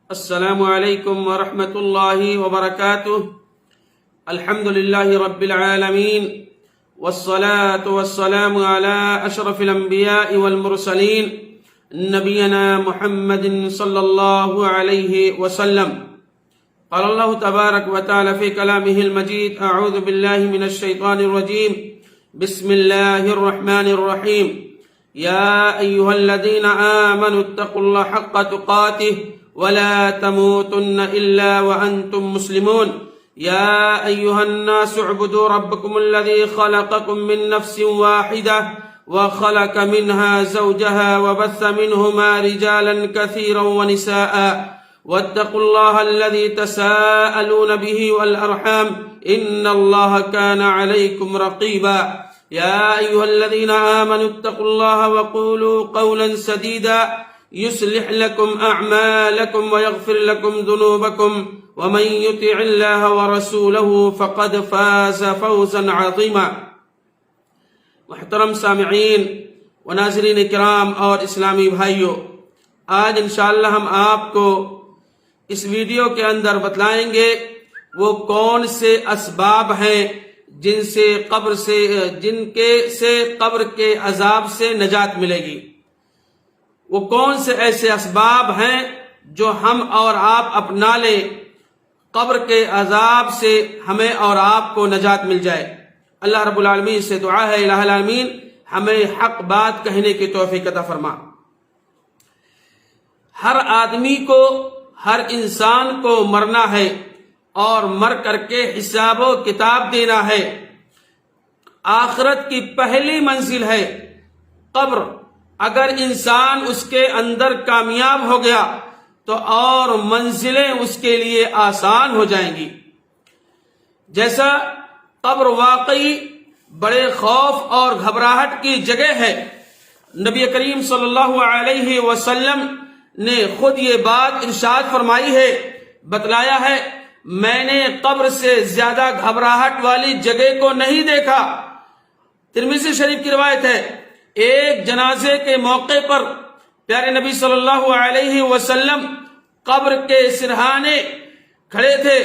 السلام علیکم ورحمۃ اللہ وبرکاتہ۔ الحمد للہ رب العالمین والصلاة والسلام على اشرف الانبیاء والمرسلین نبینا محمد صلی اللہ علیہ وسلم۔ قال اللہ تبارک وتعالی فی کلامہ المجید اعوذ باللہ من الشیطان الرجیم بسم اللہ الرحمن الرحیم یا ایہا الذین آمنوا اتقوا اللہ حق تقاتہ ولا تموتن إلا وأنتم مسلمون يا أيها الناس اعبدوا ربكم الذي خلقكم من نفس واحدة وخلق منها زوجها وبث منهما رجالا كثيرا ونساء واتقوا الله الذي تساءلون به والأرحام إن الله كان عليكم رقيبا يا أيها الذين آمنوا اتقوا الله وقولوا قولا سديدا يصلح لكم أعمالكم ويغفر لكم ذنوبكم ومن يطع الله ورسوله فقد فاز فوزا عظيما۔ محترم سامعین و ناظرین کرام اور اسلامی بھائیوں، آج انشاءاللہ ہم آپ کو اس ویڈیو کے اندر بتلائیں گے وہ کون سے اسباب ہیں جن سے قبر کے عذاب سے نجات ملے گی۔ وہ کون سے ایسے اسباب ہیں جو ہم اور آپ اپنا لیں، قبر کے عذاب سے ہمیں اور آپ کو نجات مل جائے۔ اللہ رب العالمین سے دعا ہے الہ العالمین ہمیں حق بات کہنے کی توفیق عطا فرما۔ ہر آدمی کو، ہر انسان کو مرنا ہے اور مر کر کے حساب و کتاب دینا ہے۔ آخرت کی پہلی منزل ہے قبر۔ اگر انسان اس کے اندر کامیاب ہو گیا تو اور منزلیں اس کے لیے آسان ہو جائیں گی۔ جیسا قبر واقعی بڑے خوف اور گھبراہٹ کی جگہ ہے، نبی کریم صلی اللہ علیہ وسلم نے خود یہ بات ارشاد فرمائی ہے، بتلایا ہے، میں نے قبر سے زیادہ گھبراہٹ والی جگہ کو نہیں دیکھا۔ ترمذی شریف کی روایت ہے، ایک جنازے کے موقع پر پیارے نبی صلی اللہ علیہ وسلم قبر کے سرہانے کھڑے تھے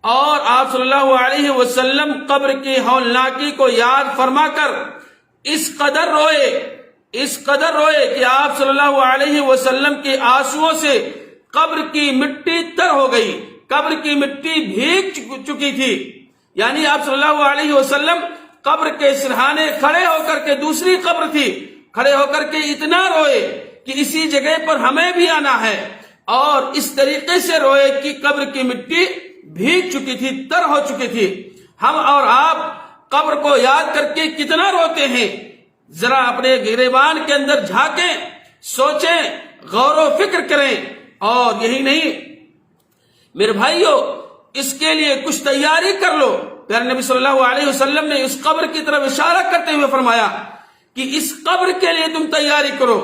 اور آپ صلی اللہ علیہ وسلم قبر کی ہولناکی کو یاد فرما کر اس قدر روئے کہ آپ صلی اللہ علیہ وسلم کے آنسوؤں سے قبر کی مٹی تر ہو گئی، قبر کی مٹی بھیگ چکی تھی۔ یعنی آپ صلی اللہ علیہ وسلم قبر کے سرہانے کھڑے ہو کر کے، دوسری قبر تھی، کھڑے ہو کر کے اتنا روئے کہ اسی جگہ پر ہمیں بھی آنا ہے، اور اس طریقے سے روئے کہ قبر کی مٹی بھیگ چکی تھی، تر ہو چکی تھی۔ ہم اور آپ قبر کو یاد کر کے کتنا روتے ہیں، ذرا اپنے گریبان کے اندر جھانکیں، سوچیں، غور و فکر کریں۔ اور یہی نہیں میرے بھائیوں، اس کے لیے کچھ تیاری کر لو۔ پیارے نبی صلی اللہ علیہ وسلم نے اس قبر کی طرف اشارہ کرتے ہوئے فرمایا کہ اس قبر کے لیے تم تیاری کرو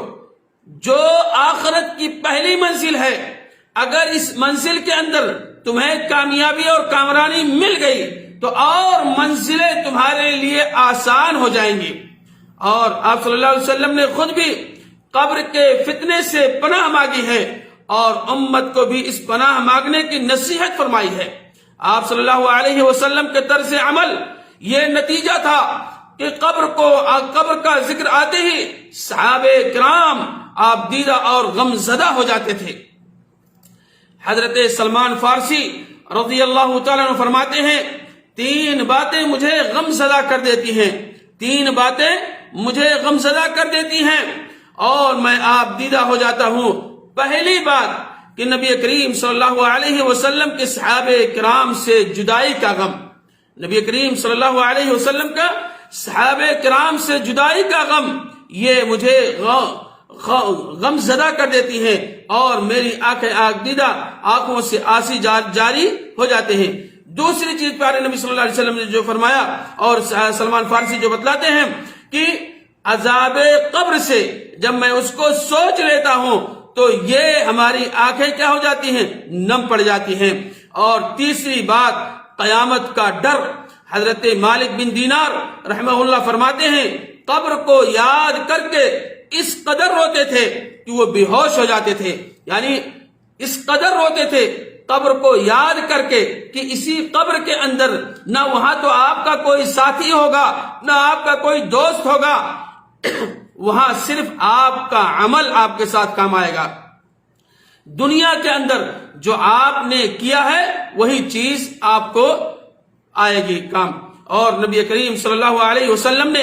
جو آخرت کی پہلی منزل ہے۔ اگر اس منزل کے اندر تمہیں کامیابی اور کامرانی مل گئی تو اور منزلیں تمہارے لیے آسان ہو جائیں گی۔ اور آپ صلی اللہ علیہ وسلم نے خود بھی قبر کے فتنے سے پناہ مانگی ہے اور امت کو بھی اس پناہ مانگنے کی نصیحت فرمائی ہے۔ آپ صلی اللہ علیہ وسلم کے طرز عمل یہ نتیجہ تھا کہ قبر کا ذکر آتے ہی صحابہ کرام آپ دیدہ اور غم زدہ ہو جاتے تھے۔ حضرت سلمان فارسی رضی اللہ تعالیٰ عنہ فرماتے ہیں، تین باتیں مجھے غم زدہ کر دیتی ہیں، تین باتیں مجھے غم زدہ کر دیتی ہیں اور میں آپ دیدہ ہو جاتا ہوں۔ پہلی بات کہ نبی کریم صلی اللہ علیہ وسلم کے صحابہ کرام سے جدائی کا غم، نبی کریم صلی اللہ علیہ وسلم کا صحابہ کرام سے جدائی کا غم، یہ مجھے غم زدہ کر دیتی ہیں اور میری آنکھیں آگ دیدہ، آنکھوں سے آنسو جاری ہو جاتے ہیں۔ دوسری چیز پیارے نبی صلی اللہ علیہ وسلم نے جو فرمایا اور سلمان فارسی جو بتلاتے ہیں کہ عذاب قبر سے جب میں اس کو سوچ لیتا ہوں تو یہ ہماری آنکھیں کیا ہو جاتی ہیں، نم پڑ جاتی ہیں۔ اور تیسری بات قیامت کا ڈر۔ حضرت مالک بن دینار رحمہ اللہ فرماتے ہیں، قبر کو یاد کر کے اس قدر روتے تھے کہ وہ بے ہوش ہو جاتے تھے۔ یعنی اس قدر روتے تھے قبر کو یاد کر کے کہ اسی قبر کے اندر نہ وہاں تو آپ کا کوئی ساتھی ہوگا نہ آپ کا کوئی دوست ہوگا، وہاں صرف آپ کا عمل آپ کے ساتھ کام آئے گا۔ دنیا کے اندر جو آپ نے کیا ہے وہی چیز آپ کو آئے گی کام۔ اور نبی کریم صلی اللہ علیہ وسلم نے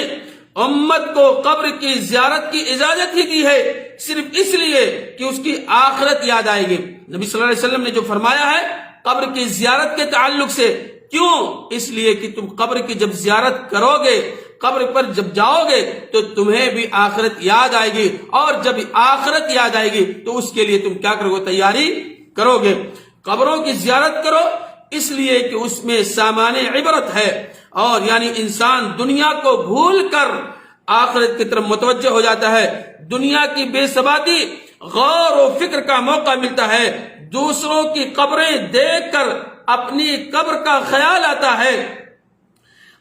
امت کو قبر کی زیارت کی اجازت ہی دی ہے صرف اس لیے کہ اس کی آخرت یاد آئے گی۔ نبی صلی اللہ علیہ وسلم نے جو فرمایا ہے قبر کی زیارت کے تعلق سے، کیوں؟ اس لیے کہ تم قبر کی جب زیارت کرو گے، قبر پر جب جاؤ گے تو تمہیں بھی آخرت یاد آئے گی، اور جب آخرت یاد آئے گی تو اس کے لیے تم کیا کرو گے؟ تیاری کرو گے۔ قبروں کی زیارت کرو اس لیے کہ اس میں سامان عبرت ہے، اور یعنی انسان دنیا کو بھول کر آخرت کی طرف متوجہ ہو جاتا ہے۔ دنیا کی بے ثباتی، غور و فکر کا موقع ملتا ہے، دوسروں کی قبریں دیکھ کر اپنی قبر کا خیال آتا ہے۔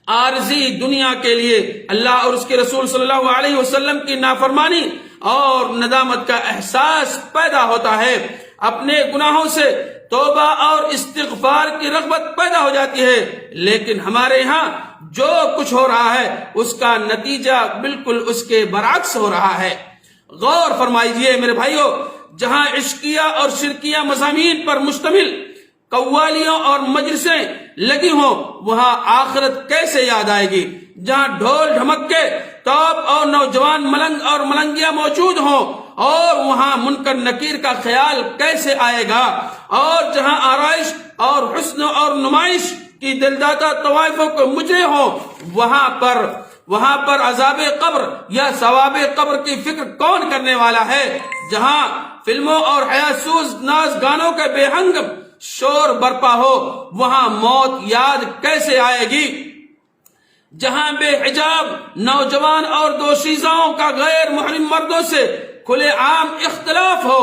عارضی دنیا کے لیے اللہ اور اس کے رسول صلی اللہ علیہ وسلم کی نافرمانی اور ندامت کا احساس پیدا ہوتا ہے، اپنے گناہوں سے توبہ اور استغفار کی رغبت پیدا ہو جاتی ہے۔ لیکن ہمارے ہاں جو کچھ ہو رہا ہے اس کا نتیجہ بالکل اس کے برعکس ہو رہا ہے۔ غور فرمائیے میرے بھائیوں، جہاں عشقیہ اور شرکیہ مضامین پر مشتمل قوالیوں اور مجلسیں لگی ہوں وہاں آخرت کیسے یاد آئے گی؟ جہاں ڈھول ڈھمکے توپ اور نوجوان ملنگ اور ملنگیاں موجود ہوں اور وہاں منکر نکیر کا خیال کیسے آئے گا؟ اور جہاں آرائش اور حسن اور نمائش کی دلدادہ طوائفوں کو مجرے ہوں وہاں پر عذاب قبر یا ثواب قبر کی فکر کون کرنے والا ہے؟ جہاں فلموں اور حیاسوز ناز گانوں کے بے ہنگ شور برپا ہو وہاں موت یاد کیسے آئے گی؟ جہاں بے حجاب نوجوان اور دوشیزاؤں کا غیر محرم مردوں سے کھلے عام اختلاف ہو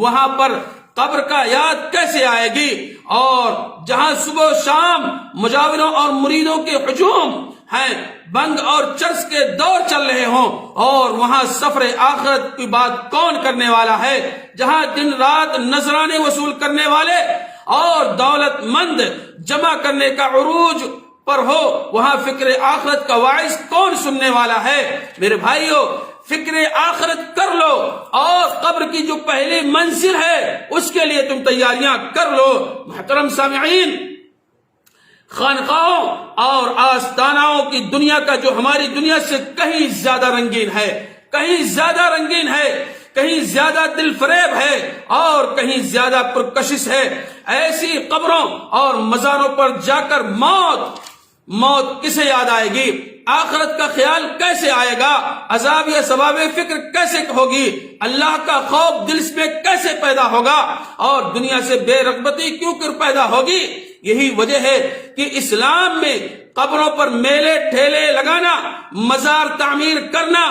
وہاں پر قبر کا یاد کیسے آئے گی؟ اور جہاں صبح و شام مجاوروں اور مریدوں کے ہجوم ہیں، بنگ اور چرس کے دور چل رہے ہوں اور وہاں سفر آخرت کی بات کون کرنے والا ہے؟ جہاں دن رات نذرانے وصول کرنے والے اور دولت مند جمع کرنے کا عروج پر ہو وہاں فکر آخرت کا واعظ کون سننے والا ہے؟ میرے بھائیوں، فکر آخرت کر لو اور قبر کی جو پہلی منزل ہے اس کے لیے تم تیاریاں کر لو۔ محترم سامعین، خانقاہوں اور آستانوں کی دنیا کا جو ہماری دنیا سے کہیں زیادہ رنگین ہے، کہیں زیادہ رنگین ہے، کہیں زیادہ دل فریب ہے اور کہیں زیادہ پرکشش ہے، ایسی قبروں اور مزاروں پر جا کر موت کسے یاد آئے گی؟ آخرت کا خیال کیسے آئے گا؟ عذاب یا ثواب فکر کیسے ہوگی؟ اللہ کا خوف دل میں کیسے پیدا ہوگا؟ اور دنیا سے بے رغبتی کیوں کر پیدا ہوگی؟ یہی وجہ ہے کہ اسلام میں قبروں پر میلے ٹھیلے لگانا، مزار تعمیر کرنا،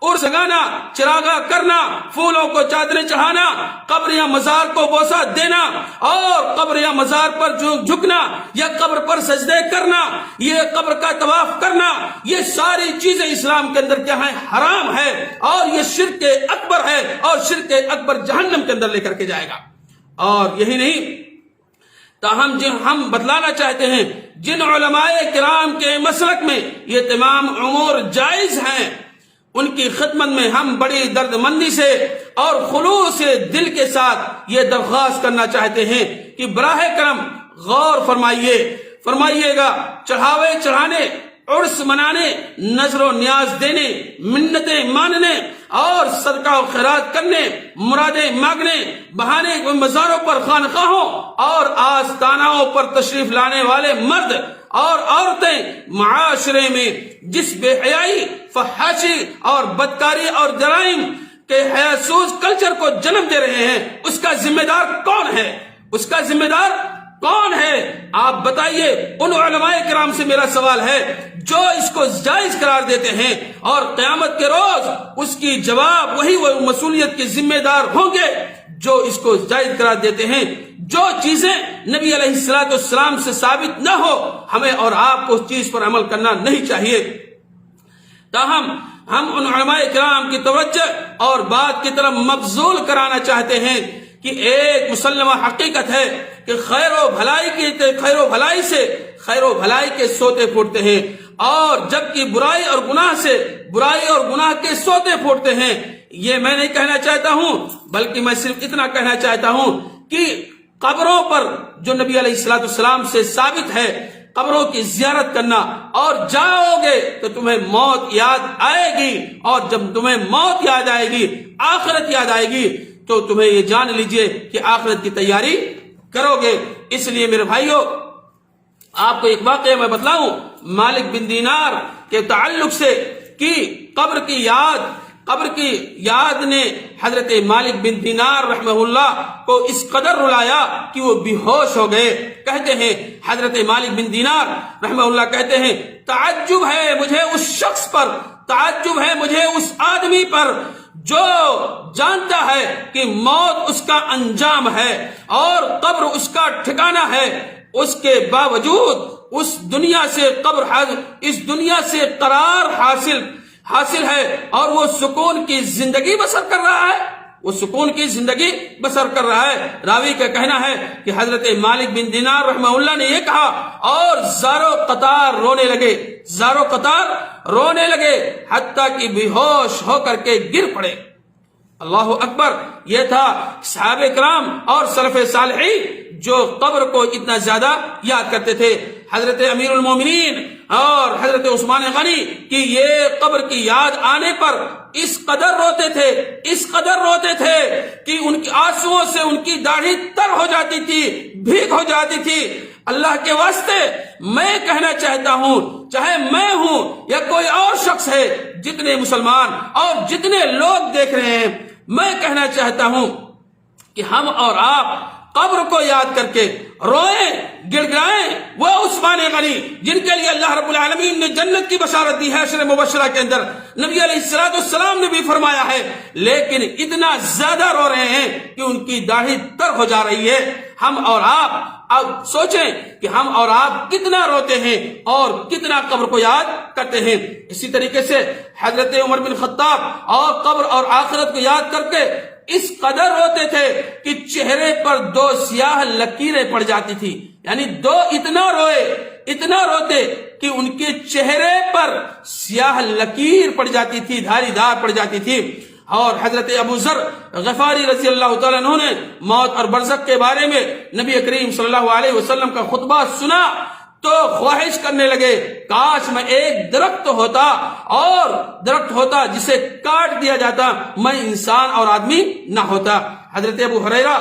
عرس لگانا، چراغا کرنا، پھولوں کو چادریں چڑھانا، قبر یا مزار کو بوسہ دینا اور قبر یا مزار پر جھکنا یا قبر پر سجدے کرنا، یہ قبر کا طواف کرنا، یہ ساری چیزیں اسلام کے اندر کیا ہیں؟ حرام ہے، اور یہ شرک اکبر ہے، اور شرک اکبر جہنم کے اندر لے کر کے جائے گا۔ اور یہی نہیں، تاہم ہم بتلانا چاہتے ہیں جن علماء کرام کے مسلک میں یہ تمام امور جائز ہیں ان کی خدمت میں ہم بڑی درد مندی سے اور خلوص دل کے ساتھ یہ درخواست کرنا چاہتے ہیں کہ براہ کرم غور فرمائیے گا، چڑھاوے چڑھانے، عرس منانے، نظر و نیاز دینے، منتیں ماننے اور صدقہ و خیرات کرنے، مرادیں مانگنے، بہانے مزاروں پر، خانقاہوں اور آستانوں پر تشریف لانے والے مرد اور عورتیں معاشرے میں جس بے حیائی، فحاشی اور بدکاری اور جرائم کے حیاسوز کلچر کو جنم دے رہے ہیں اس کا ذمہ دار کون ہے؟ اس کا ذمہ دار کون ہے؟ آپ بتائیے۔ ان علماء کرام سے میرا سوال ہے جو اس کو جائز قرار دیتے ہیں اور قیامت کے روز اس کی جواب وہی وہ مسئولیت کے ذمہ دار ہوں گے جو اس کو جائز قرار دیتے ہیں۔ جو چیزیں نبی علیہ السلام سے ثابت نہ ہو ہمیں اور آپ کو اس چیز پر عمل کرنا نہیں چاہیے۔ تاہم ہم ان علماء کرام کی توجہ اور بات کی طرف مبذول کرانا چاہتے ہیں کہ ایک مسلمہ حقیقت ہے کہ خیر و بھلائی کے سوتے پھوٹتے ہیں، اور جبکہ برائی اور گناہ کے سوتے پھوٹتے ہیں۔ یہ میں نہیں کہنا چاہتا ہوں، بلکہ میں صرف اتنا کہنا چاہتا ہوں کہ قبروں پر جو نبی علیہ الصلوۃ والسلام سے ثابت ہے، قبروں کی زیارت کرنا، اور جاؤ گے تو تمہیں موت یاد آئے گی، اور جب تمہیں موت یاد آئے گی، آخرت یاد آئے گی، تو تمہیں یہ جان لیجئے کہ آخرت کی تیاری کرو گے۔ اس لیے میرے بھائیوں، آپ کو ایک واقعہ میں بتلاؤں مالک بن دینار کے تعلق سے، کہ قبر کی یاد نے حضرت مالک بن دینار رحمہ اللہ کو اس قدر رلایا کہ وہ بے ہوش ہو گئے۔ کہتے ہیں حضرت مالک بن دینار رحمہ اللہ کہتے ہیں، تعجب ہے مجھے اس شخص پر، تعجب ہے مجھے اس آدمی پر جو جانتا ہے کہ موت اس کا انجام ہے اور قبر اس کا ٹھکانہ ہے، اس کے باوجود اس دنیا سے قرار حاصل ہے، اور وہ سکون کی زندگی بسر کر رہا ہے۔ راوی کا کہنا ہے کہ حضرت مالک بن دینار رحمہ اللہ نے یہ کہا، اور زارو قطار رونے لگے حتیٰ کہ بے ہوش ہو کر کے گر پڑے۔ اللہ اکبر! یہ تھا صحابہ کرام اور سلف صالحین جو قبر کو اتنا زیادہ یاد کرتے تھے۔ حضرت امیر المومنین اور حضرت عثمان غنی کہ یہ قبر کی یاد آنے پر اس قدر روتے تھے کہ ان کے آنسوؤں سے ان کی داڑھی تر ہو جاتی تھی، بھیگ ہو جاتی تھی۔ اللہ کے واسطے میں کہنا چاہتا ہوں، چاہے میں ہوں یا کوئی اور شخص ہے، جتنے مسلمان اور جتنے لوگ دیکھ رہے ہیں، میں کہنا چاہتا ہوں کہ ہم اور آپ قبر کو یاد کر کے روئیں، گڑ گڑائیں۔ وہ عثمان غنی جن کے لیے اللہ رب العالمین نے جنت کی بشارت دی ہے عشر مبشرہ کے اندر، نبی علیہ الصلوۃ والسلام نے بھی فرمایا ہے، لیکن اتنا زیادہ رو رہے ہیں کہ ان کی داڑھی تر ہو جا رہی ہے۔ ہم اور آپ اب سوچیں کہ ہم اور آپ کتنا روتے ہیں اور کتنا قبر کو یاد کرتے ہیں۔ اسی طریقے سے حضرت عمر بن خطاب اور قبر اور آخرت کو یاد کر کے اس قدر روتے تھے کہ چہرے پر 2 سیاہ لکیریں پڑ جاتی تھی، یعنی اتنا روتے کہ ان کے چہرے پر سیاہ لکیر پڑ جاتی تھی، دھاری دار پڑ جاتی تھی۔ اور حضرت ابو ذر غفاری رضی اللہ تعالیٰ عنہ نے موت اور برزخ کے بارے میں نبی کریم صلی اللہ علیہ وسلم کا خطبہ سنا تو خواہش کرنے لگے، کاش میں ایک درخت ہوتا جسے کاٹ دیا جاتا، میں انسان اور آدمی نہ ہوتا۔ حضرت ابو ہریرہ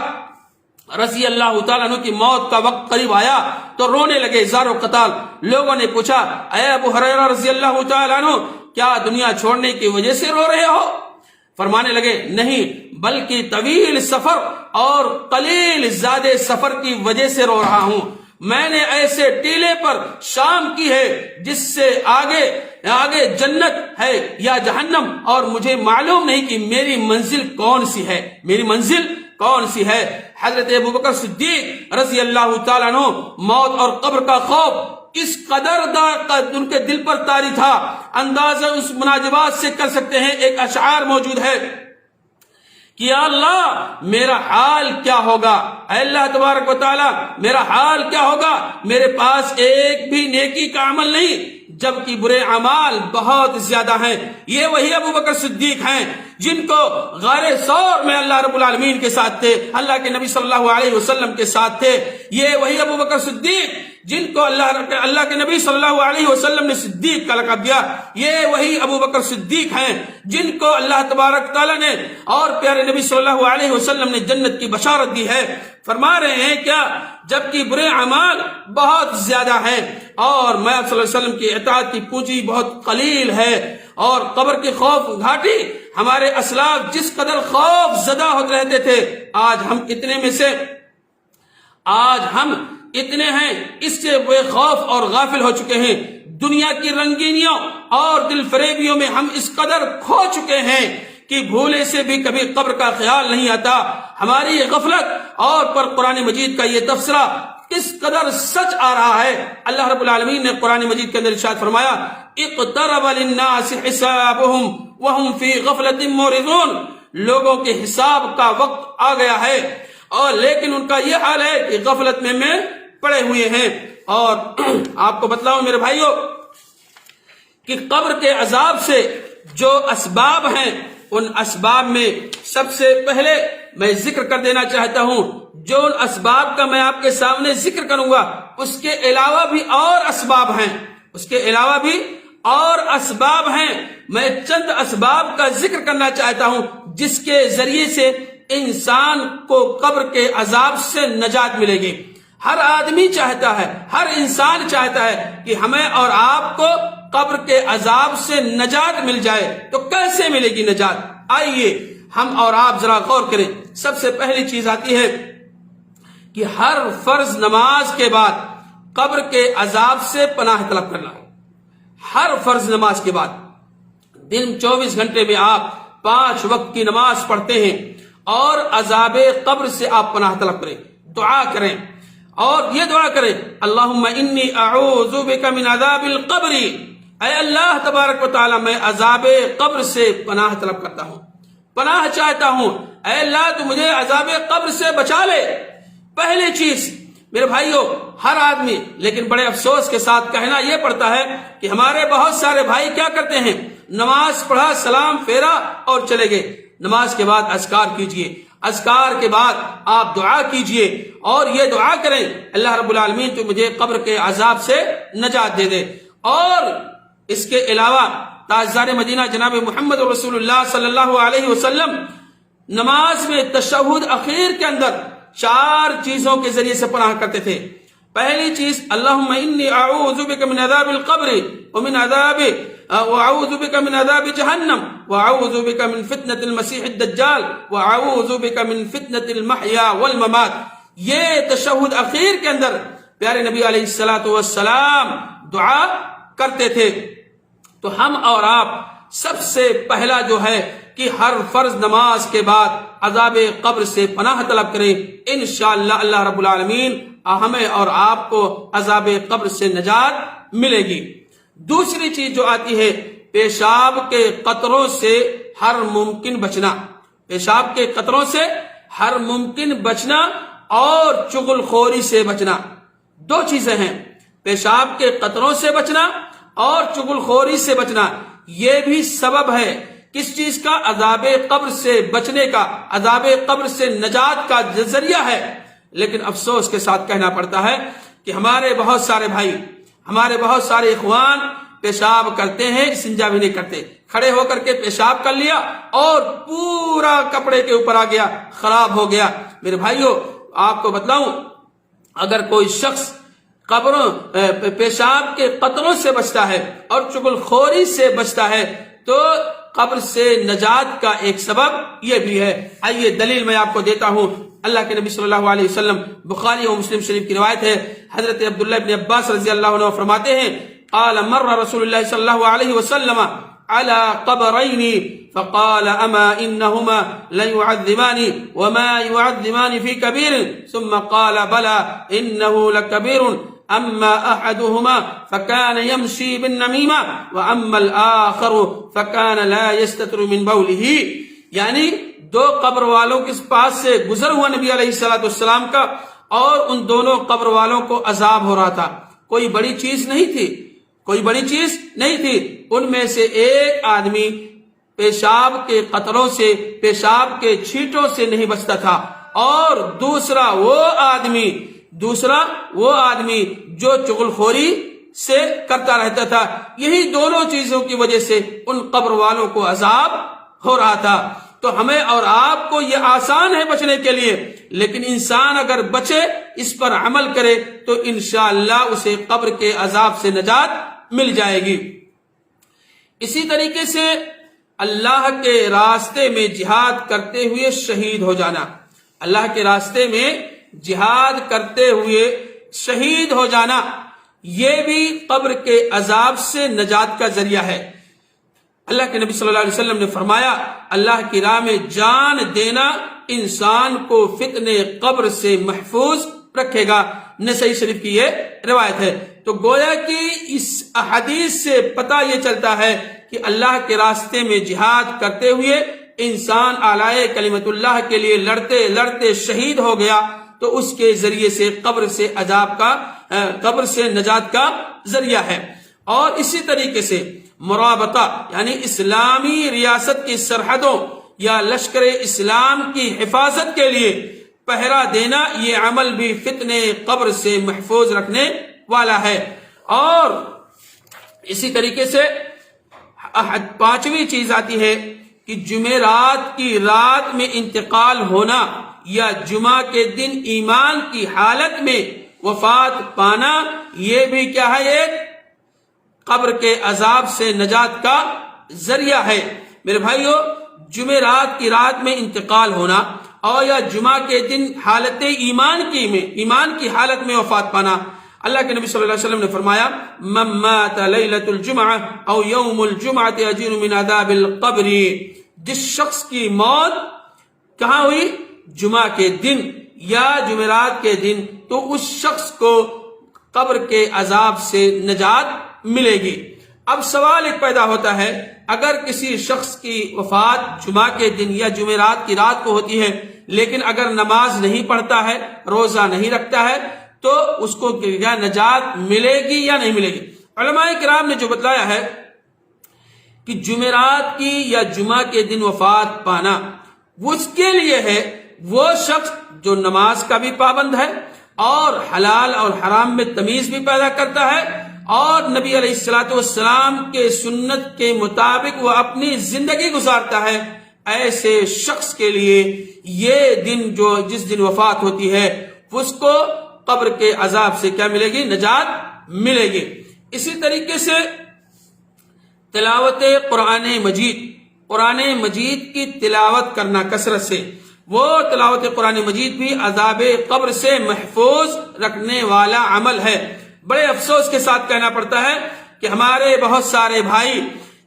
رضی اللہ تعالیٰ عنہ کی موت کا وقت قریب آیا تو رونے لگے زار و قتال۔ لوگوں نے پوچھا، اے ابو ہریرہ رضی اللہ تعالیٰ عنہ، کیا دنیا چھوڑنے کی وجہ سے رو رہے ہو؟ فرمانے لگے، نہیں، بلکہ طویل سفر اور قلیل زیادہ سفر کی وجہ سے رو رہا ہوں۔ میں نے ایسے ٹیلے پر شام کی ہے جس سے آگے جنت ہے یا جہنم، اور مجھے معلوم نہیں کہ میری منزل کون سی ہے۔ حضرت ابوبکر صدیق رضی اللہ تعالیٰ عنہ موت اور قبر کا خوف اس قدر ان کے دل پر طاری تھا، اندازہ اس مناجبات سے کر سکتے ہیں۔ ایک اشعار موجود ہے کہ یا اللہ میرا حال کیا ہوگا، اے اللہ تبارک و تعالی میرا حال کیا ہوگا، میرے پاس ایک بھی نیکی کا عمل نہیں جبکہ برے اعمال بہت زیادہ ہیں۔ یہ وہی ابوبکر صدیق ہیں جن کو غار ثور میں اللہ رب العالمین کے ساتھ تھے، اللہ کے نبی صلی اللہ علیہ وسلم کے ساتھ تھے۔ یہ وہی ابوبکر صدیق جن کو اللہ کے نبی صلی اللہ علیہ وسلم نے صدیق کا لقب دیا۔ یہ وہی ابوبکر صدیق ہیں جن کو اللہ تبارک تعالیٰ نے اور پیارے نبی صلی اللہ علیہ وسلم نے جنت کی بشارت دی ہے۔ فرما رہے ہیں کیا، جبکہ برے اعمال بہت زیادہ ہیں اور میں صلی اللہ علیہ وسلم کی اطاعت کی پونجی بہت قلیل ہے، اور قبر کی خوف گھاٹی ہمارے اسلاف جس قدر خوف زدہ ہوتے رہتے تھے، آج ہم اتنے ہیں اس سے بے خوف اور غافل ہو چکے ہیں۔ دنیا کی رنگینیوں اور دل فریبیوں میں ہم اس قدر کھو چکے ہیں کہ بھولے سے بھی کبھی قبر کا خیال نہیں آتا۔ ہماری یہ غفلت اور پر قرآن مجید کا یہ تبصرہ کس قدر سچ آ رہا ہے۔ اللہ رب العالمین نے قرآن مجید کے اندر ارشاد فرمایا، اقترب للناس حسابهم وهم فی غفلۃ معرضون، لوگوں کے حساب کا وقت آ گیا ہے اور لیکن ان کا یہ حال ہے کہ غفلت میں پڑے ہوئے ہیں۔ اور آپ کو بتلاؤں میرے بھائیوں کہ قبر کے عذاب سے جو اسباب ہیں، ان اسباب میں سب سے پہلے میں ذکر کر دینا چاہتا ہوں، جو ان اسباب کا میں آپ کے سامنے ذکر کروں گا اس کے علاوہ بھی اور اسباب ہیں، اس کے علاوہ بھی اور اسباب ہیں۔ میں چند اسباب کا ذکر کرنا چاہتا ہوں جس کے ذریعے سے انسان کو قبر کے عذاب سے نجات ملے گی۔ ہر آدمی چاہتا ہے، ہر انسان چاہتا ہے کہ ہمیں اور آپ کو قبر کے عذاب سے نجات مل جائے۔ تو کیسے ملے گی نجات؟ آئیے ہم اور آپ ذرا غور کریں۔ سب سے پہلی چیز آتی ہے کہ ہر فرض نماز کے بعد قبر کے عذاب سے پناہ طلب کرنا۔ ہر فرض نماز کے بعد دن 24 گھنٹے میں آپ 5 وقت کی نماز پڑھتے ہیں اور عذاب قبر سے آپ پناہ طلب کریں، دعا کریں اور یہ دعا کریں، اللہم انی اعوذ بک من عذاب القبر، اے اللہ تبارک و تعالی میں عذاب قبر سے پناہ طلب کرتا ہوں، پناہ چاہتا ہوں، اے اللہ تو مجھے عذاب قبر سے بچا لے۔ پہلی چیز میرے بھائیوں، ہر آدمی، لیکن بڑے افسوس کے ساتھ کہنا یہ پڑتا ہے کہ ہمارے بہت سارے بھائی کیا کرتے ہیں، نماز پڑھا، سلام پھیرا اور چلے گئے۔ نماز کے بعد اذکار کیجئے، اذکار کے بعد آپ دعا کیجئے اور یہ دعا کریں، اللہ رب العالمین تو مجھے قبر کے عذاب سے نجات دے دے۔ اور اس کے علاوہ تاجدار مدینہ جناب محمد رسول اللہ صلی اللہ علیہ وسلم نماز میں تشہد اخیر کے اندر 4 چیزوں کے ذریعے سے پناہ کرتے تھے۔ پہلی چیز، اللہم انی اعوذ بک من عذاب القبر ومن عذاب واعوذ بک من عذاب جہنم واعوذ بک من فتنة المسیح الدجال واعوذ بک من فتنة المحیا والممات۔ یہ تشہد اخیر کے اندر پیارے نبی علیہ السلام دعا کرتے تھے۔ تو ہم اور آپ سب سے پہلا جو ہے کہ ہر فرض نماز کے بعد عذاب قبر سے پناہ طلب کریں، انشاءاللہ اللہ رب العالمین ہمیں اور آپ کو عذاب قبر سے نجات ملے گی۔ دوسری چیز جو آتی ہے، پیشاب کے قطروں سے ہر ممکن بچنا، پیشاب کے قطروں سے ہر ممکن بچنا اور چغل خوری سے بچنا۔ 2 چیزیں ہیں، پیشاب کے قطروں سے بچنا اور چغل خوری سے بچنا۔ یہ بھی سبب ہے کس چیز کا؟ عذاب قبر سے بچنے کا، عذاب قبر سے نجات کا ذریعہ ہے۔ لیکن افسوس کے ساتھ کہنا پڑتا ہے کہ ہمارے بہت سارے بھائی، ہمارے بہت سارے اخوان پیشاب کرتے ہیں، استنجا بھی نہیں کرتے، کھڑے ہو کر کے پیشاب کر لیا اور پورا کپڑے کے اوپر آ گیا، خراب ہو گیا۔ میرے بھائیوں آپ کو بتلاؤں، اگر کوئی شخص قبروں پیشاب کے قطروں سے بچتا ہے اور چغل خوری سے بچتا ہے تو قبر سے نجات کا ایک سبب یہ بھی ہے۔ آئیے دلیل میں آپ کو دیتا ہوں۔ اللہ کے نبی صلی اللہ علیہ وسلم، بخاری و مسلم شریف کی روایت ہے، حضرت عبداللہ ابن عباس رضی اللہ عنہ فرماتے ہیں، قال مر رسول اللہ صلی اللہ علیہ وسلم على قبرين فقال اما انهما ليعذبان وما يعذبان في كبير ثم قال بلى انه لكبير اما احدهما فكان يمشي بالنميمه واما الاخر فكان لا يستتر من بوله۔ یعنی 2 قبر والوں کے پاس سے گزر ہوا نبی علیہ الصلوۃ والسلام کا، اور ان دونوں قبر والوں کو عذاب ہو رہا تھا۔ کوئی بڑی چیز نہیں تھی، کوئی بڑی چیز نہیں تھی۔ ان میں سے ایک آدمی پیشاب کے قطروں سے، پیشاب کے چھینٹوں سے نہیں بچتا تھا، اور دوسرا وہ آدمی جو چغل خوری سے کرتا رہتا تھا۔ یہی دونوں چیزوں کی وجہ سے ان قبر والوں کو عذاب ہو رہا تھا۔ تو ہمیں اور آپ کو یہ آسان ہے بچنے کے لیے، لیکن انسان اگر بچے، اس پر عمل کرے تو انشاءاللہ اسے قبر کے عذاب سے نجات مل جائے گی۔ اسی طریقے سے اللہ کے راستے میں جہاد کرتے ہوئے شہید ہو جانا، اللہ کے راستے میں جہاد کرتے ہوئے شہید ہو جانا، یہ بھی قبر کے عذاب سے نجات کا ذریعہ ہے۔ اللہ کے نبی صلی اللہ علیہ وسلم نے فرمایا، اللہ کی راہ میں جان دینا انسان کو فتنے قبر سے محفوظ رکھے گا۔ نسائی شریف کی یہ روایت ہے۔ تو گویا کہ اس حدیث سے پتہ یہ چلتا ہے کہ اللہ کے راستے میں جہاد کرتے ہوئے انسان اعلی کلمت اللہ کے لیے لڑتے لڑتے شہید ہو گیا تو اس کے ذریعے سے قبر سے نجات کا ذریعہ ہے۔ اور اسی طریقے سے مرابطہ یعنی اسلامی ریاست کی سرحدوں یا لشکر اسلام کی حفاظت کے لیے پہرا دینا، یہ عمل بھی فتنے قبر سے محفوظ رکھنے والا ہے۔ اور اسی طریقے سے پانچویں چیز آتی ہے کہ جمعرات کی رات میں انتقال ہونا یا جمعہ کے دن ایمان کی حالت میں وفات پانا، یہ بھی کیا ہے؟ ایک قبر کے عذاب سے نجات کا ذریعہ ہے۔ میرے بھائیو، جمعرات کی رات میں انتقال ہونا اور یا جمعہ کے دن حالت ایمان کی حالت میں وفات پانا، اللہ کے نبی صلی اللہ علیہ وسلم نے فرمایا من مات لیلۃ الجمعہ او یوم الجمعہ اجیر من عذاب القبر، جس شخص کی موت کہاں ہوئی؟ جمعہ کے دن یا جمعرات کے دن، تو اس شخص کو قبر کے عذاب سے نجات ملے گی۔ اب سوال ایک پیدا ہوتا ہے، اگر کسی شخص کی وفات جمعہ کے دن یا جمعرات کی رات کو ہوتی ہے لیکن اگر نماز نہیں پڑھتا ہے، روزہ نہیں رکھتا ہے، تو اس کو کیا نجات ملے گی یا نہیں ملے گی؟ علماء کرام نے جو بتلایا ہے کہ جمعرات کی یا جمعہ کے دن وفات پانا وہ اس کے لیے ہے وہ شخص جو نماز کا بھی پابند ہے اور حلال اور حرام میں تمیز بھی پیدا کرتا ہے اور نبی علیہ الصلوۃ والسلام کے سنت کے مطابق وہ اپنی زندگی گزارتا ہے، ایسے شخص کے لیے یہ دن جس دن وفات ہوتی ہے اس کو قبر کے عذاب سے کیا ملے گی؟ نجات ملے گی۔ اسی طریقے سے تلاوت قرآن مجید کی تلاوت کرنا کثرت سے، وہ تلاوت قرآن مجید بھی عذاب قبر سے محفوظ رکھنے والا عمل ہے۔ بڑے افسوس کے ساتھ کہنا پڑتا ہے کہ ہمارے بہت سارے بھائی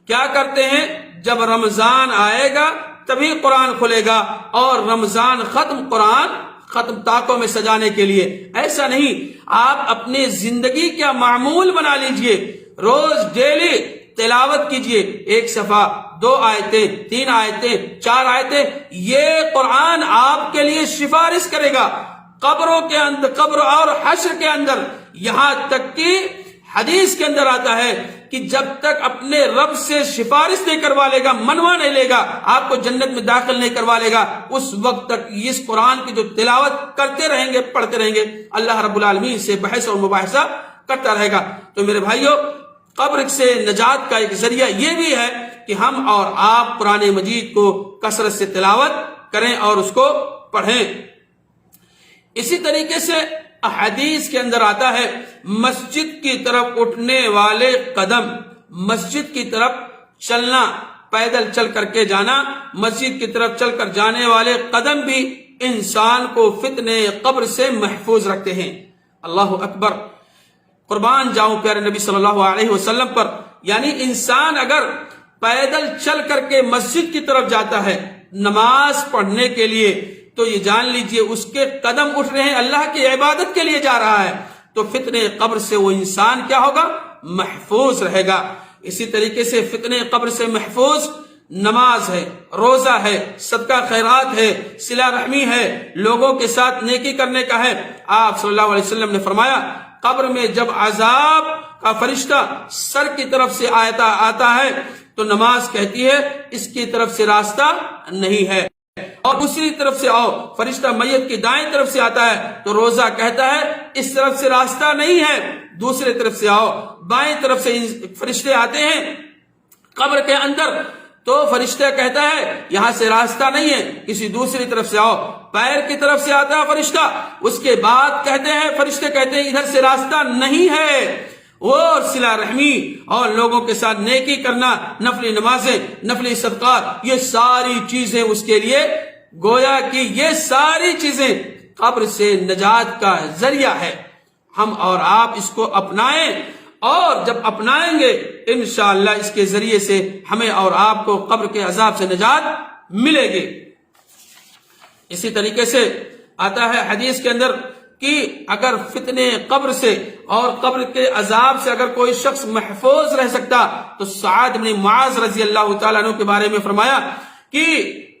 کیا کرتے ہیں، جب رمضان آئے گا تبھی قرآن کھلے گا اور رمضان ختم طاقوں میں سجانے کے لیے۔ ایسا نہیں، آپ اپنی زندگی کیا معمول بنا لیجئے، روز ڈیلی تلاوت کیجئے، 1 صفحہ، 2 آیتیں، 3 آیتیں، 4 آیتیں، یہ قرآن آپ کے لیے سفارش کرے گا قبروں کے اندر، قبر اور حشر کے اندر۔ یہاں تک کہ حدیث کے اندر آتا ہے کہ جب تک اپنے رب سے سفارش نہیں کروا لے گا، منوا نہیں لے گا، آپ کو جنت میں داخل نہیں کروا لے گا، اس وقت تک اس قرآن کی جو تلاوت کرتے رہیں گے، پڑھتے رہیں گے، اللہ رب العالمین سے بحث اور مباحثہ کرتا رہے گا۔ تو میرے بھائیوں، قبر سے نجات کا ایک ذریعہ یہ بھی ہے کہ ہم اور آپ قرآن مجید کو کثرت سے تلاوت کریں اور اس کو پڑھیں۔ اسی طریقے سے احادیث کے اندر آتا ہے مسجد کی طرف اٹھنے والے قدم، مسجد کی طرف چلنا، پیدل چل کر کے جانا، مسجد کی طرف چل کر جانے والے قدم بھی انسان کو فتنے قبر سے محفوظ رکھتے ہیں۔ اللہ اکبر، قربان جاؤں پیارے نبی صلی اللہ علیہ وسلم پر۔ یعنی انسان اگر پیدل چل کر کے مسجد کی طرف جاتا ہے نماز پڑھنے کے لیے، تو یہ جان لیجئے اس کے قدم اٹھ رہے ہیں، اللہ کی عبادت کے لیے جا رہا ہے، تو فتنے قبر سے وہ انسان کیا ہوگا؟ محفوظ رہے گا۔ اسی طریقے سے فتنے قبر سے محفوظ نماز ہے، روزہ ہے، صدقہ خیرات ہے، صلہ رحمی ہے، لوگوں کے ساتھ نیکی کرنے کا ہے۔ آپ صلی اللہ علیہ وسلم نے فرمایا قبر میں جب عذاب کا فرشتہ سر کی طرف سے آتا ہے تو نماز کہتی ہے اس کی طرف سے راستہ نہیں ہے، اور دوسری طرف سے آؤ، فرشتہ میت کی دائیں طرف سے آتا ہے تو روزہ کہتا ہے اس طرف سے راستہ نہیں ہے، دوسری طرف سے آؤ۔ بائیں طرف سے فرشتے آتے ہیں قبر کے اندر تو فرشتہ کہتا ہے یہاں سے راستہ نہیں ہے، کسی دوسری طرف سے آؤ۔ پیر کی طرف سے آتا ہے فرشتہ، اس کے بعد کہتے ہیں فرشتے کہتے ہیں ادھر سے راستہ نہیں ہے۔ اور صلہ رحمی اور لوگوں کے ساتھ نیکی کرنا، نفلی نمازیں، نفلی صدقات، یہ ساری چیزیں اس کے لیے گویا کہ یہ ساری چیزیں قبر سے نجات کا ذریعہ ہے۔ ہم اور آپ اس کو اپنائیں، اور جب اپنائیں گے انشاءاللہ اس کے ذریعے سے ہمیں اور آپ کو قبر کے عذاب سے نجات ملے گی۔ اسی طریقے سے آتا ہے حدیث کے اندر کہ اگر فتنے قبر سے اور قبر کے عذاب سے اگر کوئی شخص محفوظ رہ سکتا تو سعد بن معاذ رضی اللہ تعالیٰ عنہ کے بارے میں فرمایا کہ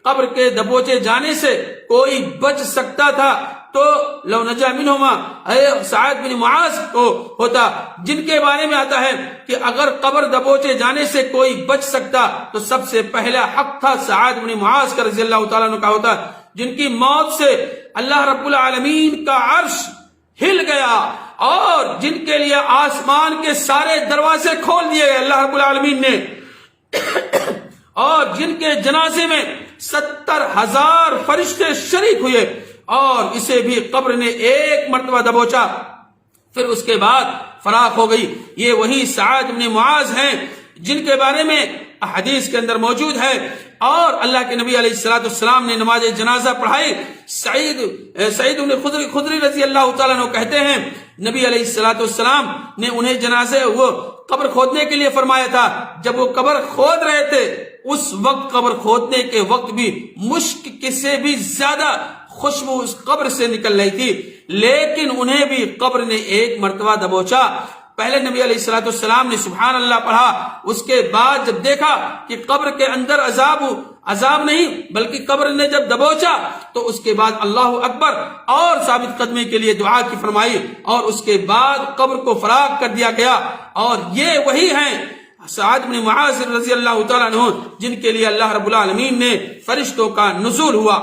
قبر کے دبوچے جانے سے کوئی بچ سکتا تھا تو لو نجا منہما سعد بن معاذ کو ہوتا، جن کے بارے میں آتا ہے کہ اگر قبر دبوچے جانے سے کوئی بچ سکتا تو سب سے پہلا حق تھا سعد بن معاذ کا رضی اللہ تعالیٰ عنہ کا ہوتا، جن کی موت سے اللہ رب العالمین کا عرش ہل گیا اور جن کے لیے آسمان کے سارے دروازے کھول دیے گئے اللہ رب العالمین نے، اور جن کے جنازے میں 70,000 فرشتے شریک ہوئے اور اسے بھی قبر نے ایک مرتبہ دبوچا، پھر اس کے بعد فراق ہو گئی۔ یہ وہی سعد بن معاذ ہیں جن کے بارے میں حدیث کے اندر موجود ہے، اور اللہ کے نبی علیہ الصلوۃ والسلام نے نماز جنازہ پڑھائی۔ سعید بن خدری رضی اللہ تعالیٰ عنہ کہتے ہیں نبی علیہ الصلوۃ والسلام نے انہیں جنازے وہ قبر کھودنے کے لیے فرمایا تھا، جب وہ قبر کھود رہے تھے اس وقت قبر کھودنے کے وقت بھی مشک سے بھی زیادہ خوشبو اس قبر سے نکل رہی تھی، لیکن انہیں بھی قبر نے ایک مرتبہ دبوچا۔ پہلے نبی علیہ الصلوۃ والسلام نے سبحان اللہ پڑھا، اس کے بعد جب دیکھا کہ قبر کے اندر عذاب نہیں بلکہ قبر نے جب دبوچا تو اس کے بعد اللہ اکبر اور ثابت قدمی کے لیے دعا کی فرمائی، اور اس کے بعد قبر کو فراغ کر دیا گیا۔ اور یہ وہی ہیں سعد بن معاذ رضی اللہ تعالیٰ عنہ جن کے لیے اللہ رب العالمین نے فرشتوں کا نزول ہوا۔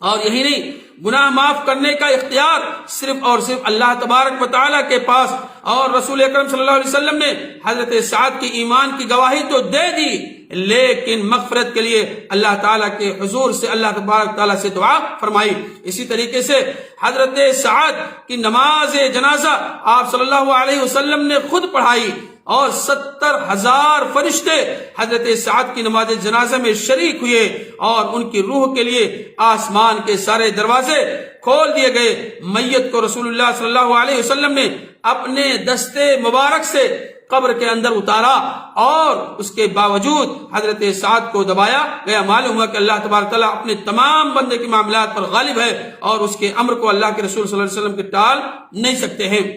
اور یہی نہیں، گناہ معاف کرنے کا اختیار صرف اور صرف اللہ تبارک و تعالیٰ کے پاس، اور رسول اکرم صلی اللہ علیہ وسلم نے حضرت سعد کی ایمان کی گواہی تو دے دی، لیکن مغفرت کے لیے اللہ تعالیٰ کے حضور سے اللہ تبارک تعالیٰ سے دعا فرمائی۔ اسی طریقے سے حضرت سعد کی نماز جنازہ آپ صلی اللہ علیہ وسلم نے خود پڑھائی، اور 70,000 فرشتے حضرت سعد کی نماز جنازہ میں شریک ہوئے، اور ان کی روح کے لیے آسمان کے سارے دروازے کھول دیے گئے۔ میت کو رسول اللہ صلی اللہ علیہ وسلم نے اپنے دستے مبارک سے قبر کے اندر اتارا، اور اس کے باوجود حضرت سعد کو دبایا گیا۔ معلوم ہوا کہ اللہ تبارک تعالیٰ اپنے تمام بندے کے معاملات پر غالب ہے، اور اس کے امر کو اللہ کے رسول صلی اللہ علیہ وسلم کے ٹال نہیں سکتے ہیں۔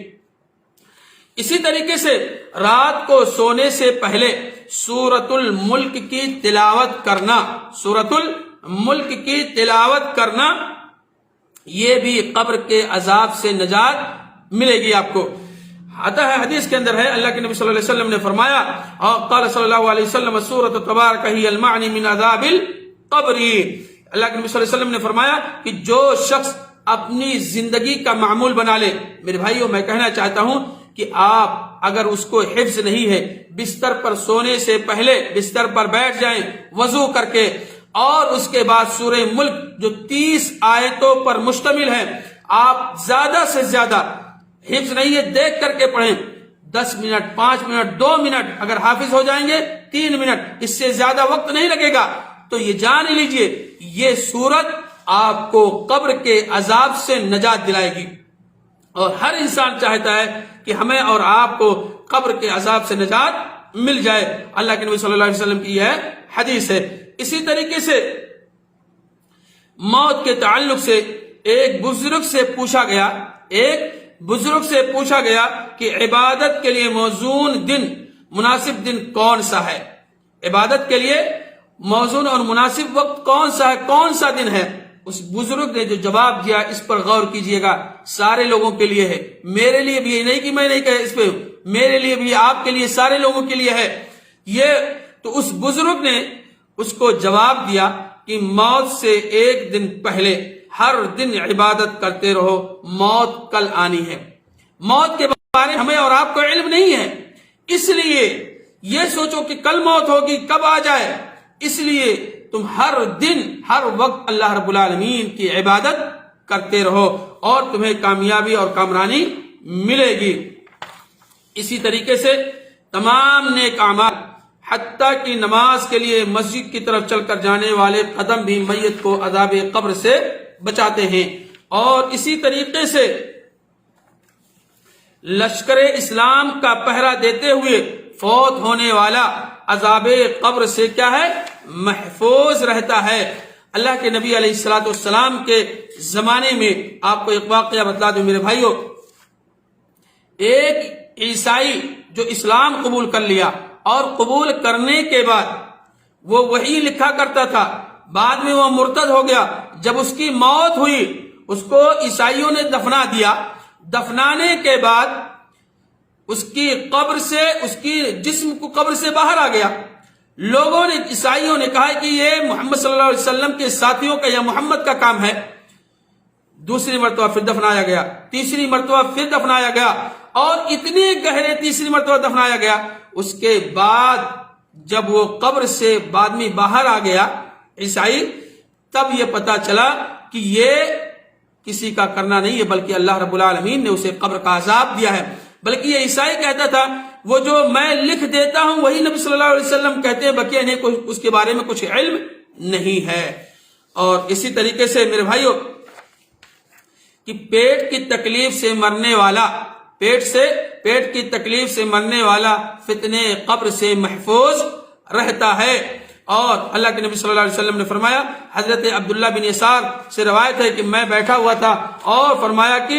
اسی طریقے سے رات کو سونے سے پہلے سورۃ الملک کی تلاوت کرنا، سورۃ الملک کی تلاوت کرنا، یہ بھی قبر کے عذاب سے نجات ملے گی آپ کو۔ آتا ہے حدیث کے اندر ہے، اللہ کے نبی صلی اللہ علیہ وسلم نے فرمایا، اور قال صلی اللہ علیہ وسلم سورۃ تبارک ہی المعنی من عذاب القبر، اللہ کے نبی صلی اللہ علیہ وسلم نے فرمایا کہ جو شخص اپنی زندگی کا معمول بنا لے، میرے بھائیوں میں کہنا چاہتا ہوں کہ آپ اگر اس کو حفظ نہیں ہے، بستر پر سونے سے پہلے بستر پر بیٹھ جائیں وضو کر کے، اور اس کے بعد سورہ ملک جو 30 آیتوں پر مشتمل ہے، آپ زیادہ سے زیادہ حفظ نہیں ہے دیکھ کر کے پڑھیں، 10 منٹ 5 منٹ 2 منٹ اگر حافظ ہو جائیں گے 3 منٹ، اس سے زیادہ وقت نہیں لگے گا، تو یہ جان لیجئے یہ سورت آپ کو قبر کے عذاب سے نجات دلائے گی۔ اور ہر انسان چاہتا ہے کہ ہمیں اور آپ کو قبر کے عذاب سے نجات مل جائے، اللہ کے نبی صلی اللہ علیہ وسلم کی یہ حدیث ہے۔ اسی طریقے سے موت کے تعلق سے ایک بزرگ سے پوچھا گیا کہ عبادت کے لیے موزون دن، مناسب دن کون سا ہے؟ عبادت کے لیے موزون اور مناسب وقت کون سا ہے، کون سا دن ہے؟ اس بزرگ نے جو جواب دیا اس پر غور کیجئے گا، سارے لوگوں کے لیے ہے، میرے لیے بھی، نہیں کہ میں نہیں کہا اس پہ، میرے لیے بھی، آپ کے لیے، سارے لوگوں کے لیے ہے یہ۔ تو اس بزرگ نے اس کو جواب دیا کہ موت سے ایک دن پہلے ہر دن عبادت کرتے رہو، موت کل آنی ہے۔ موت کے بارے میں ہمیں اور آپ کو علم نہیں ہے، اس لیے یہ سوچو کہ کل موت ہوگی، کب آ جائے، اس لیے تم ہر دن ہر وقت اللہ رب العالمین کی عبادت کرتے رہو، اور تمہیں کامیابی اور کامرانی ملے گی۔ اسی طریقے سے تمام نیک اعمال، حتیٰ کہ نماز کے لیے مسجد کی طرف چل کر جانے والے قدم بھی میت کو عذاب قبر سے بچاتے ہیں۔ اور اسی طریقے سے لشکر اسلام کا پہرا دیتے ہوئے فوت ہونے والا عذاب قبر سے کیا ہے؟ محفوظ رہتا ہے۔ اللہ کے نبی علیہ الصلوۃ والسلام کے زمانے میں آپ کو ایک واقعہ بتا دوں میرے بھائیوں، ایک عیسائی جو اسلام قبول کر لیا، اور قبول کرنے کے بعد وہ وہی لکھا کرتا تھا، بعد میں وہ مرتد ہو گیا۔ جب اس کی موت ہوئی اس کو عیسائیوں نے دفنا دیا، دفنانے کے بعد اس کی قبر سے، اس کی جسم کو قبر سے باہر آ گیا۔ لوگوں نے، عیسائیوں نے کہا کہ یہ محمد صلی اللہ علیہ وسلم کے ساتھیوں کا یا محمد کا کام ہے۔ دوسری مرتبہ پھر دفنایا گیا، تیسری مرتبہ پھر دفنایا گیا، اور اتنے گہرے تیسری مرتبہ دفنایا گیا۔ اس کے بعد جب وہ قبر سے بعد میں باہر آ گیا عیسائی، تب یہ پتا چلا کہ یہ کسی کا کرنا نہیں ہے، بلکہ اللہ رب العالمین نے اسے قبر کا عذاب دیا ہے۔ بلکہ یہ عیسائی کہتا تھا وہ جو میں لکھ دیتا ہوں وہی نبی صلی اللہ علیہ وسلم کہتے ہیں، بقیہ انہیں اس کے بارے میں کچھ علم نہیں ہے۔ اور اسی طریقے سے میرے بھائیو کہ پیٹ کی تکلیف سے مرنے والا، پیٹ کی تکلیف سے مرنے والا فتنے قبر سے محفوظ رہتا ہے۔ اور اللہ کے نبی صلی اللہ علیہ وسلم نے فرمایا، حضرت عبداللہ بن یسار سے روایت ہے کہ میں بیٹھا ہوا تھا اور فرمایا کہ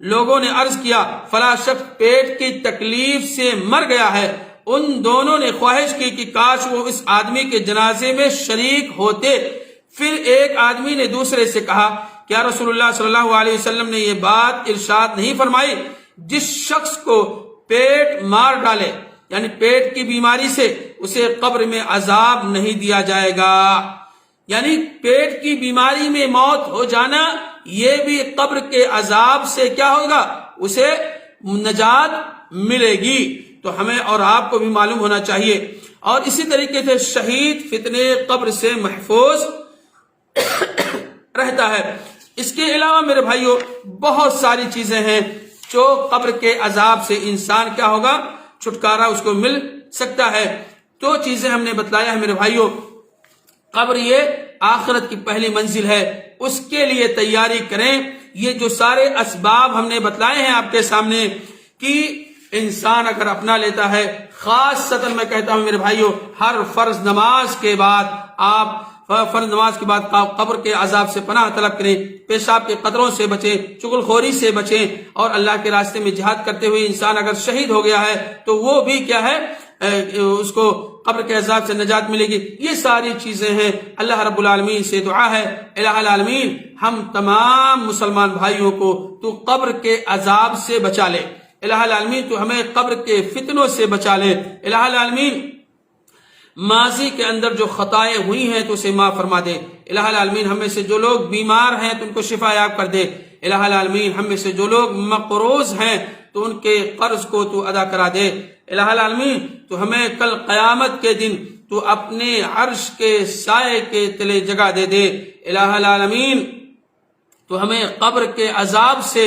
لوگوں نے عرض کیا فلاں شخص پیٹ کی تکلیف سے مر گیا ہے۔ ان دونوں نے خواہش کی کہ کاش وہ اس آدمی کے جنازے میں شریک ہوتے۔ پھر ایک آدمی نے دوسرے سے کہا کیا رسول اللہ صلی اللہ علیہ وسلم نے یہ بات ارشاد نہیں فرمائی، جس شخص کو پیٹ مار ڈالے، یعنی پیٹ کی بیماری سے، اسے قبر میں عذاب نہیں دیا جائے گا۔ یعنی پیٹ کی بیماری میں موت ہو جانا یہ بھی قبر کے عذاب سے کیا ہوگا، اسے نجات ملے گی۔ تو ہمیں اور آپ کو بھی معلوم ہونا چاہیے۔ اور اسی طریقے سے شہید فتنے قبر سے محفوظ رہتا ہے۔ اس کے علاوہ میرے بھائیوں بہت ساری چیزیں ہیں جو قبر کے عذاب سے انسان کیا ہوگا، چھٹکارا اس کو مل سکتا ہے۔ تو چیزیں ہم نے بتلایا ہے میرے بھائیوں۔ قبر یہ آخرت کی پہلی منزل ہے، اس کے لیے تیاری کریں۔ یہ جو سارے اسباب ہم نے بتلائے ہیں آپ کے سامنے کہ انسان اگر اپنا لیتا ہے، خاصتاً میں کہتا ہوں میرے بھائیوں ہر فرض نماز کے بعد آپ فرض نماز کے بعد قبر کے عذاب سے پناہ طلب کریں، پیشاب کے قطروں سے بچیں، چغل خوری سے بچیں، اور اللہ کے راستے میں جہاد کرتے ہوئے انسان اگر شہید ہو گیا ہے تو وہ بھی کیا ہے، اس کو قبر کے عذاب سے نجات ملے گی۔ یہ ساری چیزیں ہیں۔ اللہ رب العالمین سے دعا ہے الہ العالمین ہم تمام مسلمان بھائیوں کو تو قبر کے عذاب سے بچا لے، الہ العالمین تو ہمیں قبر کے فتنوں سے بچا لے، الہ العالمین ماضی کے اندر جو خطائیں ہوئی ہیں تو اسے معاف فرما دے، الہ العالمین ہم میں سے جو لوگ بیمار ہیں تو ان کو شفا یاب کر دے، الہ العالمین ہم میں سے جو لوگ مقروض ہیں تو ان کے قرض کو تو ادا کرا دے، الہ العالمین تو ہمیں کل قیامت کے دن تو اپنے عرش کے سائے کے تلے جگہ دے دے، الہ العالمین تو ہمیں قبر کے عذاب سے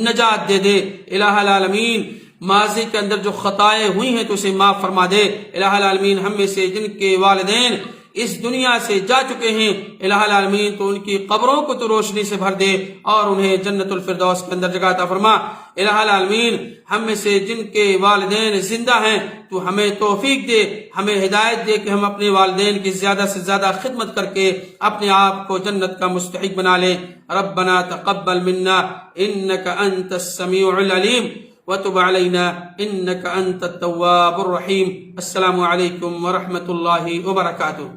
نجات دے دے، الہ العالمین ماضی کے اندر جو خطائیں ہوئی ہیں تو اسے معاف فرما دے، الہ العالمین ہم میں سے جن کے والدین اس دنیا سے جا چکے ہیں الہ العالمین تو ان کی قبروں کو تو روشنی سے بھر دے اور انہیں جنت الفردوس کے اندر جگہ عطا فرما، الہ العالمین ہم میں سے جن کے والدین زندہ ہیں تو ہمیں توفیق دے، ہمیں ہدایت دے کہ ہم اپنے والدین کی زیادہ سے زیادہ خدمت کر کے اپنے آپ کو جنت کا مستحق بنا لیں۔ ربنا تقبل منا انك انت السميع العليم وتب علينا انك انت التواب الرحيم۔ السلام علیکم ورحمۃ اللہ وبرکاتہ۔